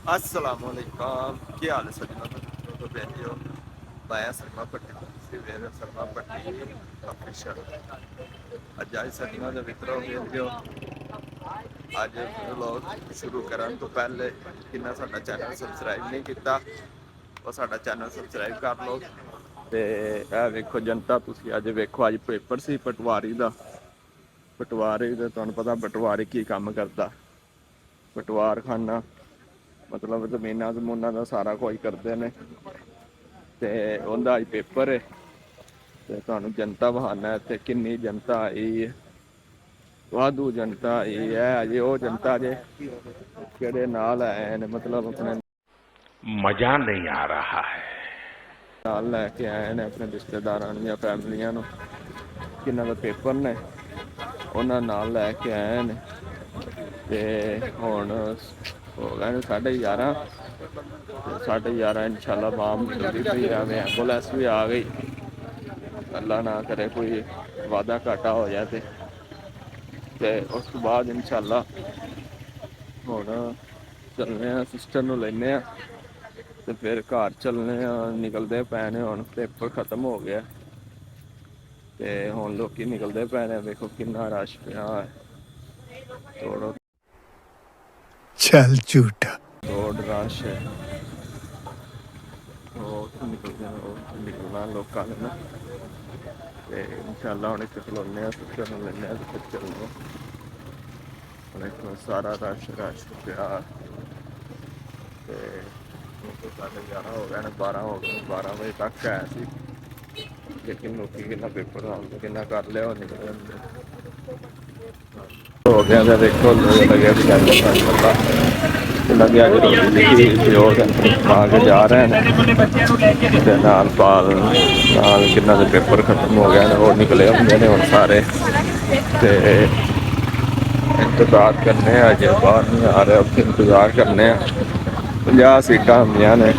अस्सलामुअलैकुम, क्या हाल है सजना? तो बैठे हो बाया सरमा पट्टी वेर सरमा पट्टी ऑफिशियल ਅੱਜ ਸਜਣਾ ਦੇ ਮਿੱਤਰੋ ਵੀਡੀਓ ਅੱਜ ਵਲੌਗ ਸ਼ੁਰੂ ਕਰਨ ਤੋਂ ਪਹਿਲੇ ਕਿੰਨਾ ਸਾਡਾ ਚੈਨਲ ਸਬਸਕ੍ਰਾਈਬ ਨਹੀਂ ਕੀਤਾ ਉਹ ਸਾਡਾ ਚੈਨਲ ਸਬਸਕ੍ਰਾਈਬ ਕਰ ਲਓ ਤੇ ਇਹ ਵੇਖੋ ਜਨਤਾ ਤੁਸੀਂ ਅੱਜ ਵੇਖੋ ਅੱਜ ਪੇਪਰ ਸੀ ਪਟਵਾਰੀ ਦਾ ਪਟਵਾਰੀ ਦਾ ਤੁਹਾਨੂੰ ਪਤਾ ਪਟਵਾਰੀ ਕੀ ਕੰਮ ਕਰਦਾ ਪਟਵਾਰਖਾਨਾ ਮਤਲਬ ਜ਼ਮੀਨਾਂ ਜ਼ਮੂਨਾਂ ਦਾ ਸਾਰਾ ਕੁਝ ਕਰਦੇ ਨੇ ਤੇ ਉਹਦਾ ਅੱਜ ਪੇਪਰ ਹੈ ਤੇ ਤੁਹਾਨੂੰ ਜਨਤਾ ਬਹਾਨਾ ਇੱਥੇ ਕਿੰਨੀ ਜਨਤਾ ਆਈ ਹੈ ਵਾਧੂ ਜਨਤਾ ਆਈ ਹੈ ਅਜੇ ਉਹ ਜਨਤਾ ਜੇ ਕਿਹੜੇ ਨਾਲ ਆਏ ਨੇ ਮਤਲਬ ਆਪਣੇ मजा नहीं आ रहा है। ਨਾਲ ਲੈ ਕੇ ਆਏ ਨੇ ਆਪਣੇ ਰਿਸ਼ਤੇਦਾਰਾਂ ਨੂੰ ਜਾਂ ਫੈਮਲੀਆਂ ਨੂੰ ਕਿੰਨਾਂ ਦਾ ਪੇਪਰ ਨੇ ਉਹਨਾਂ ਨਾਲ ਲੈ ਕੇ ਆਏ ਨੇ ਤੇ ਹੁਣ ਹੋ ਗਏ ਨੇ 11:30 11:30 इंशाल्लाह बाम निकलती पई है एम्बुलेंस भी आ गई अल्लाह ना करे कोई वादा घाटा हो जाए तो उस तो बाद इंशाल्लाह हुण चलने सिस्टर नूं लैने तो फिर घर चलने निकलते पे ने हुण पेपर खत्म हो गया तो हुण लोकी निकलते पे ने देखो किन्ना रश पिया है थोड़ा चल झूठा रोड रश है निकलना लोगों ने ना तो इंशाल्लाह हम इतने खलोने सिस्टर में लेने फिर चलने हम सारा रश रश पिया तो 11:30 हो गए 12 हो गए 12 बजे तक है सी लेकिन लोग कि पेपर कि कर लिया और निकल हो गया था देखो लगे लगे आगे जा रहे हैं नाल पाल नाल किन्ना दे पेपर खत्म हो गए वो निकले होंगे ने हुण सारे ते इंतजार करने अजे बाहर नहीं आ रहे उत्थे इंतजार करने 50 सीटां होंदियां ने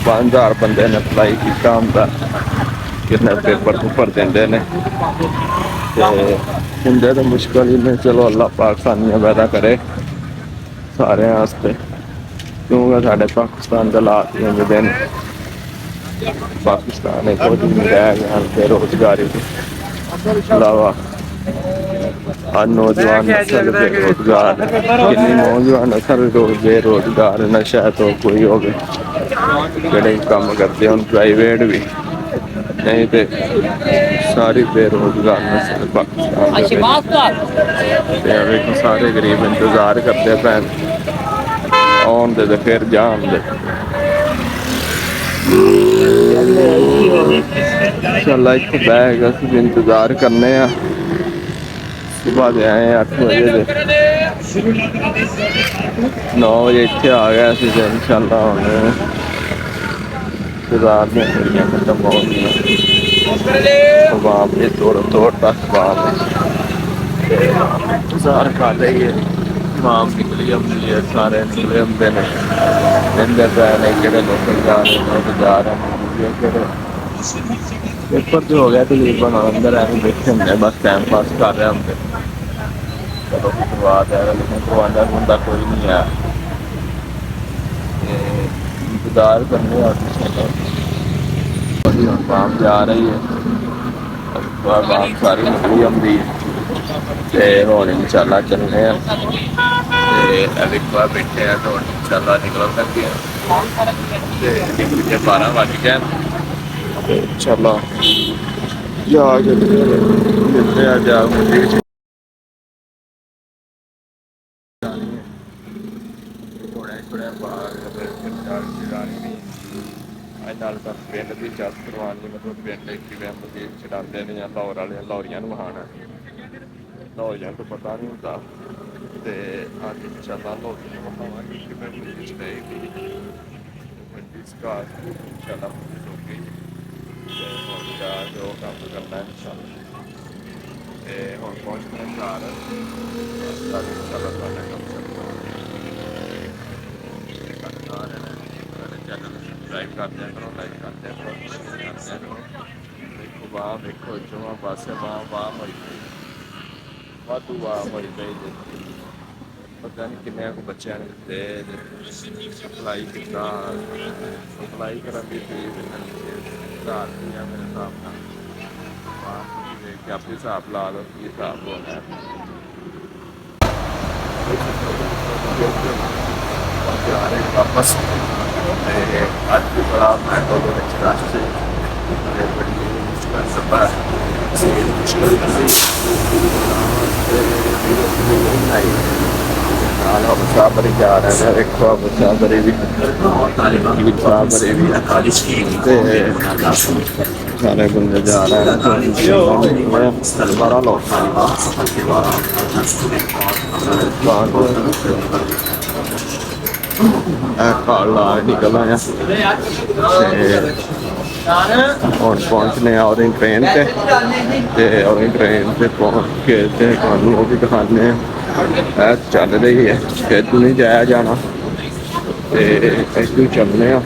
5000 बंदे ने अप्लाई किया होंदा किन्ने पेपर पूपर देंदे ने होंदे तो मुश्किल ही ने चलो अल्लाह पाक सानियां पैदा करे सारे वास्ते क्योंकि साढ़े पाकिस्तान के हालात ही इंजदे ने पाकिस्तान एक कुछ नहीं रह गया बेरोजगारी के अलावा हर नौजवान नस्ल बेरोजगार किन्नी नौजवान नस्ल बेरोजगार नशा तो कोई हो गए काम करते हैं प्राइवेट भी नहीं तो सारी बेरोजगार नस्ल पाकिस्तान सारे गरीब इंतजार करते पैन आन दे फिर जान दे इंशाल्लाह इतने बैग अस इंतजार करने सुबह दे आए 8 बजे दे 9 बजे इतने आ गया इंशाल्लाह हम इंतजार में खड़ियाँ खत्म हो गई वहाँ पे तोड़ तक वहाँ इंतजार कर रही है माम निकली अमली है सारे निकले अमदे ने इंदे पे ने किहड़े लोग जा रहे हैं पेपर जो हो गया तकरीबन अंदर ऐसे बैठे होंगे बस टाइम पास कर रहे होंगे चलो बात है लेकिन तो अंदर बंदा कोई नहीं है इंतजार करने वाम जा रही है वाम सारी निकली आती है हुण इंशाल्लाह चलने बैठे हैं तो इंशाल्लाह निकल सकते हैं निकल के 12 बज गए इंशाल्लाह जाके मिलते हैं जाके पिंड की चस करवानी मतलब पिंड किमें छड़ाते हैं या लाहौर वाले लाहौरिया वहाना लाहौरिया तो पता नहीं होता तो अज इंशाल्लाह लाहौरिया वहावांगे किमें पुलिस छड़ाई थी इंशाल्लाह पुलिस हो गई जो काम करना है इंशाल्लाह हम पहुँचने घर इंशाल्लाह काम चैनल सब्सक्राइब कर दिया करो लाइक कर दिया करो देखो वाह देखो जो पास वाह वाह ਵਾਧੂ ਆਮ ਹੋਈ ਪਈ ਜੀ। ਪਤਾ ਨਹੀਂ ਕਿੰਨੇ ਕੁ ਬੱਚਿਆਂ ਨੇ ਦਿੱਤੇ ਸਪਲਾਈ ਕੀਤਾ। ਸਪਲਾਈ ਕਰਨ ਦੀ ਫੀਸ 1000 ਰੁਪਇਆ ਮੇਰੇ ਹਿਸਾਬ ਨਾਲ। ਬਾਹਰ ਦੇਖ ਕੇ ਆਪੇ ਹਿਸਾਬ ਲਾ ਲਓ ਕੀ ਹਿਸਾਬ ਹੋ ਰਿਹਾ। ਜਾ ਰਹੇ ਵਾਪਸ ਤੇ ਅੱਜ ਵੀ ਬੜਾ ਮੈਂ ਤੋਂ ਵਿੱਚ ਰਸ਼ ਸੀ ਤੇ ਬੜੀ ਮੁਸ਼ਕਲ ਸਫ਼ਰ ਸੀ। ਮੁਸ਼ਕਲ ਨਹੀਂ ਨਾਲ ਮੁਸਾਫਰੀ ਜਾ ਰਹੇ ਨੇ। ਦੇਖੋ ਮੁਸਾਫਰੀ ਵੀ ਮੁਸਾਫਰੀ ਵੀ ਤੇ ਸਾਰੇ ਬੰਦੇ ਜਾ ਰਹੇ ਨੇ। ਬੜਾ ਲੋਕ ਕਾਲਾ ਨਿਕਲ ਆਇਆ ਤੇ ਹੁਣ ਪਹੁੰਚਨੇ ਆ ਉਹਦੀ ਟ੍ਰੇਨ ਤੇ ਉਹਦੀ ਟ੍ਰੇਨ ਤੇ ਪਹੁੰਚ ਕੇ ਤੇ ਤੁਹਾਨੂੰ ਉਹ ਵੀ ਦਿਖਾਉਂਦੇ ਆ। ਇਹ ਚੱਲ ਰਹੀ ਹੈ ਕਿ ਤੂੰ ਨਹੀਂ ਜਾਇਆ ਜਾਣਾ ਤੇ ਅਸੀਂ ਚੱਲਦੇ ਆ।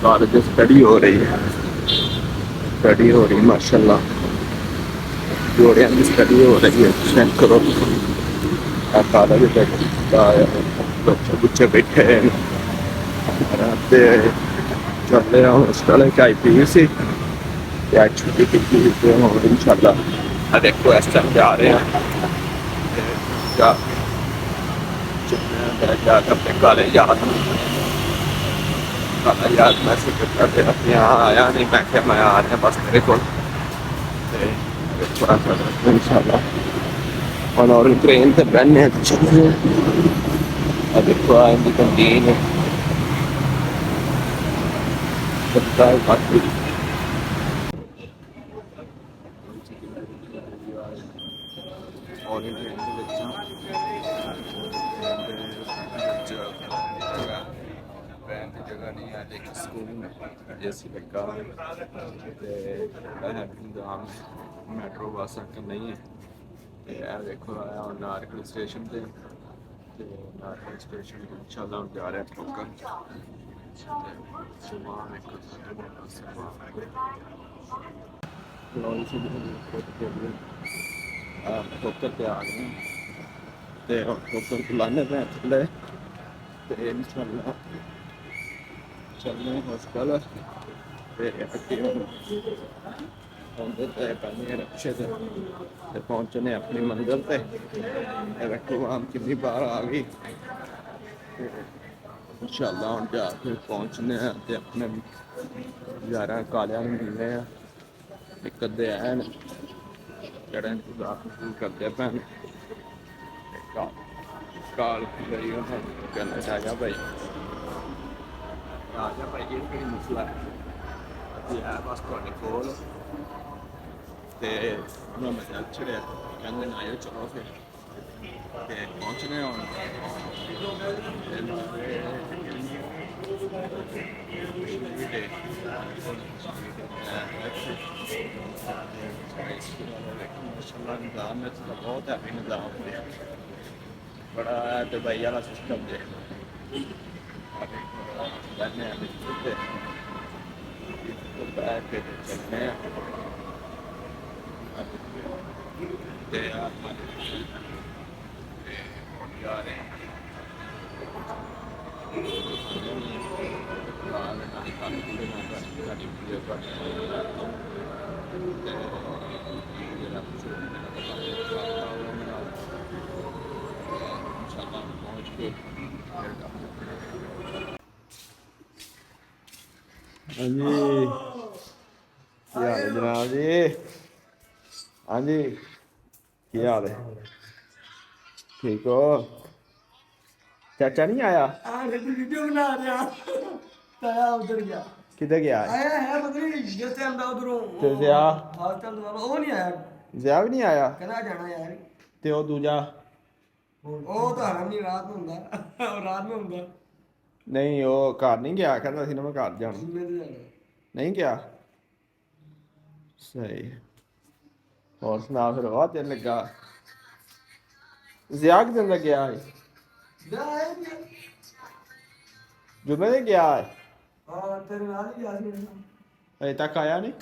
ਕਾਲਜ ਸਟੱਡੀ ਹੋ ਰਹੀ ਹੈ। ਸਟੱਡੀ ਹੋ ਰਹੀ ਮਾਸ਼ਾਅੱਲਾ। ਜੋੜਿਆਂ ਦੀ ਸਟੱਡੀ ਹੋ ਰਹੀ ਹੈ। ਚੈੱਕ ਕਰੋ ਕਾਲਜ ਦੇ ਬੱਚੇ ਬੈਠੇ ਨੇ ਤੇ ਚੱਲੇ ਆ ਹੋਸਟਲ ਚਾਈ ਪੀ ਸੀ ਤੇ ਅੱਜ ਛੁੱਟੀ ਕੀਤੀ ਤੇ ਹੁਣ ਇਨਸ਼ਾਅੱਲਾ ਆ ਦੇਖੋ ਇਸ ਟਾਈਮ ਜਾ ਰਹੇ ਆ ਤੇ ਜਾ ਕੇ ਆਪਣੇ ਕਾਲਜ ਯਾਦ ਮੈਸੇਜ ਕਰਤਾ ਤੇ ਆਪਣੇ ਆਇਆ ਨਹੀਂ। ਮੈਂ ਕਿਹਾ ਮੈਂ ਆ ਰਿਹਾ ਬਸ ਤੇਰੇ ਕੋਲ ਤੇ ਥੋੜਾ सा इनशाला और ट्रेन से बैठने अच्छे अब देखो आएंगे कैंटीन जगह नहीं है लेकिन स्कूल जैसी लगा इंतजाम मैट्रो बस नहीं है। तो यह देखो आया और नारकल स्टेशन पे नारकल स्टेशन इंशाल्लाह हम जा रहे हैं ठोकर ठोकर पे आ गए तो ठोकर बुलाने पे थले इंशाल्लाह चलने हॉस्टल रक्शे से पहुंचने अपनी मंजिल पे रखो आम कितनी बार आ गई इंशाल्लाह हम जाके पहुंचने ते अपने यार कालिया मिलने एक अद्धे है जरा इंतजार करते पैन काल गई कहना आजा भाई आजा भाई ये कोई मसला है बस थोड़े कोल ਤੇ ਉਹਨਾਂ ਮੈਂ ਚੱਲ ਛੜਿਆ ਕਹਿੰਦੇ ਨਾ ਆਇਓ ਚਲੋ ਫਿਰ ਤੇ ਪਹੁੰਚਨੇ ਹੁਣ ਨਿਜ਼ਾਮ ਵਿੱਚ ਤਾਂ ਬਹੁਤ ਹੈ ਨਿਜ਼ਾਮ ਦੇ ਬੜਾ ਦੁਬਈ ਵਾਲਾ ਸਿਸਟਮ ਦੇ ਬੈਠਨੇ ਤੇ ਬੈਠ ਕੇ ਚੱਲਨੇ ਆ ਤੇ ਜਾ ਰਹੇ ਹਾਂਜੀ ਕੀ ਹਾਲ ਹੈ ਜਨਾਬ ਜੀ। ਹਾਂਜੀ ਕੀ ਹਾਲ ਹੈ ਠੀਕ ਹੋ ਚਾਚਾ नहीं आया वीडियो बना रहा ताया उधर गया किधर गया आया है मतलब जैसे हम उधरों ਤੇ ਜ਼ਿਆ हॉस्टल वाला वो नहीं आया ਜ਼ਿਆ ਵੀ ਨਹੀਂ ਆਇਆ कहना जाना यार ਤੇ ਉਹ ਦੂਜਾ वो तो हरामी रात में ਹੁੰਦਾ रात में ਹੁੰਦਾ ਨਹੀਂ ਉਹ ਘਰ ਨਹੀਂ ਗਿਆ ਕਹਿੰਦਾ ਸੀ ਨਾ ਮੈਂ ਘਰ ਜਾਣਾ मैं तो जाना ਨਹੀਂ ਗਿਆ ਸਹੀ ਹੋਰ ਸੁਣਾ ਫਿਰ ਬਹੁਤ ਦਿਨ ਲੱਗਾ ਜ਼ਿਆ ਕਿਦਾਂ ਦਾ ਗਿਆ ਹੈ जाए नहीं ਜੁਮੇ ਦੇ ਗਿਆ ਹੈ हां तेरे नाल ही गया ਸੀ ਅਜੇ ਤੱਕ ਆਇਆ ਨਹੀਂ